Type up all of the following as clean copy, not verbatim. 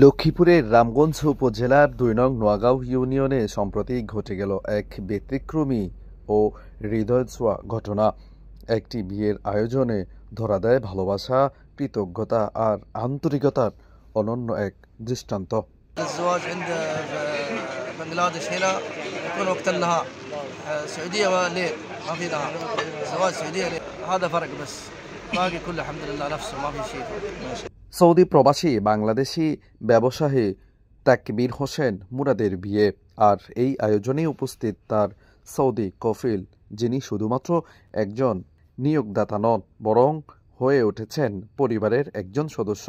লক্ষ্মীপুরের রামগঞ্জ উপজেলার ২ নং নোয়াগাঁও ইউনিয়নে সম্প্রতি ঘটে গেল এক ব্যতিক্রমী ও হৃদয়ছোঁয়া ঘটনা। একটি বিয়ের আয়োজনে ধরা দেয় ভালোবাসা, কৃতজ্ঞতা আর আন্তরিকতার অনন্য এক দৃষ্টান্ত। الزواج عند بنغلاديش هنا يكون وقت النهار، السعودية ليل ما في نهار، زواج السعودية ليل، هذا فرق بس باقي كله الحمد لله نفسه ما في شيء. সৌদি প্রবাসী বাংলাদেশি ব্যবসায়ী তাকবীর হোসেন মুরাদের বিয়ে, আর এই আয়োজনে উপস্থিত তার সৌদি কফিল, যিনি শুধুমাত্র একজন নিয়োগদাতা নন, বরং হয়ে উঠেছেন পরিবারের একজন সদস্য।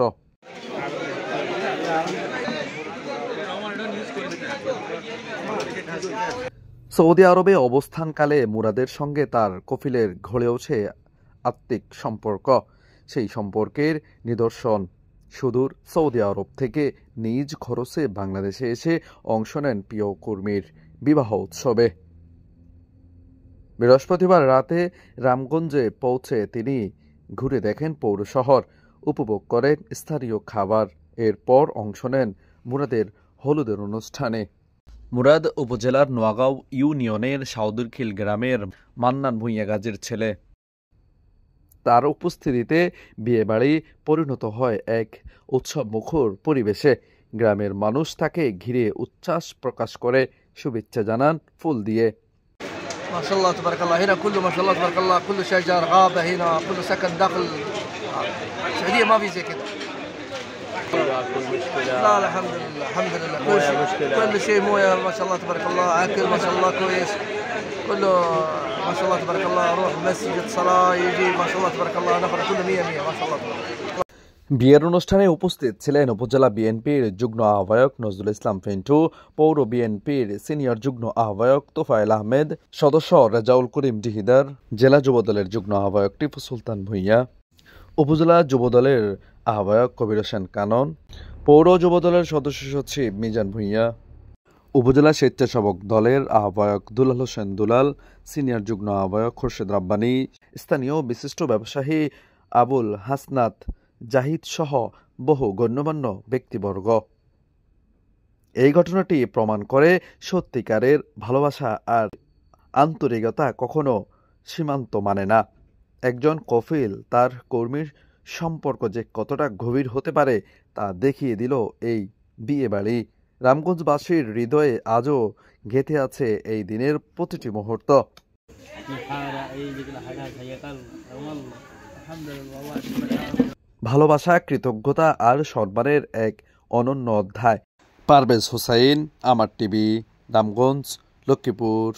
সৌদি আরবে অবস্থানকালে মুরাদের সঙ্গে তার কফিলের গড়ে ওঠে আত্মিক সম্পর্ক। সেই সম্পর্কের নিদর্শন সুদূর সৌদি আরব থেকে নিজ খরচে বাংলাদেশে এসে অংশ নেন প্রিয় কর্মীর বিবাহ উৎসবে। বৃহস্পতিবার রাতে রামগঞ্জে পৌঁছে তিনি ঘুরে দেখেন পৌর শহর, উপভোগ করেন স্থানীয় খাবার, এরপর অংশ নেন মুরাদের হলুদের অনুষ্ঠানে। মুরাদ উপজেলার নোয়াগাঁও ইউনিয়নের সাউদুরখিল গ্রামের মান্নান ভূঁইয়া গাজীর ছেলে। তার উপস্থিতিতে বিয়েবাড়ি পরিণত হয় এক উৎসবমুখর পরিবেশে। গ্রামের মানুষ তাকে ঘিরে উচ্ছ্বাস প্রকাশ করে, শুভেচ্ছা জানান ফুল দিয়ে। মাশাআল্লাহ তাবারাকাল্লাহ, هنا كله ما شاء الله تبارك الله، كله شجر غابة هنا، كله سكن داخل السعودية ما في زي كده. لا الحمد لله الحمد لله، كل شيء مويه ما شاء الله تبارك الله، اكل ما شاء الله كويس، كله ما شاء الله تبارك الله، روح مسجد صلاة يجي ما شاء الله تبارك الله، نفر كله 100 ما شاء الله تبارك الله। বিয়ের অনুষ্ঠানে উপস্থিত ছিলেন উপজেলা বিএনপির যুগ্ম আহ্বায়ক নজরুল ইসলাম পিন্টু, পৌর বিএনপির সিনিয়র যুগ্ম আহ্বায়ক তোফায়েল আহমেদ, সদস্য রেজাউল করিম জিহিদার, জেলা যুবদলের যুগ্ম আহ্বায়ক টিপু সুলতান ভূঁইয়া, উপজেলা যুবদলের আহ্বায়ক কবির হোসেন কানন, পৌর যুবদলের সদস্য সচিব মিজান ভূঁইয়া, উপজেলা স্বেচ্ছাসেবক দলের আহ্বায়ক দুলাল হোসেন দুলাল, সিনিয়র যুগ্ম আহ্বায়ক খোরশেদ রাব্বানী, স্থানীয় বিশিষ্ট ব্যবসায়ী আবুল হাসনাত জাহিদ সহ বহু গণ্যমান্য ব্যক্তিবর্গ। এই ঘটনাটি প্রমাণ করে সত্যিকারের ভালোবাসা আর আন্তরিকতা কখনো সীমান্ত মানে না। একজন কফিল তার কর্মীর সম্পর্ক যে কতটা গভীর হতে পারে তা দেখিয়ে দিল এই বিয়েবাড়ি। রামগঞ্জবাসীর হৃদয়ে আজও গেঁথে আছে এই দিনের প্রতিটি মুহূর্ত। ভালোবাসা, কৃতজ্ঞতা আর সম্মানের এক অনন্য অধ্যায়। পারভেজ হোসাইন, আমার টিভি, রামগঞ্জ, লক্ষ্মীপুর।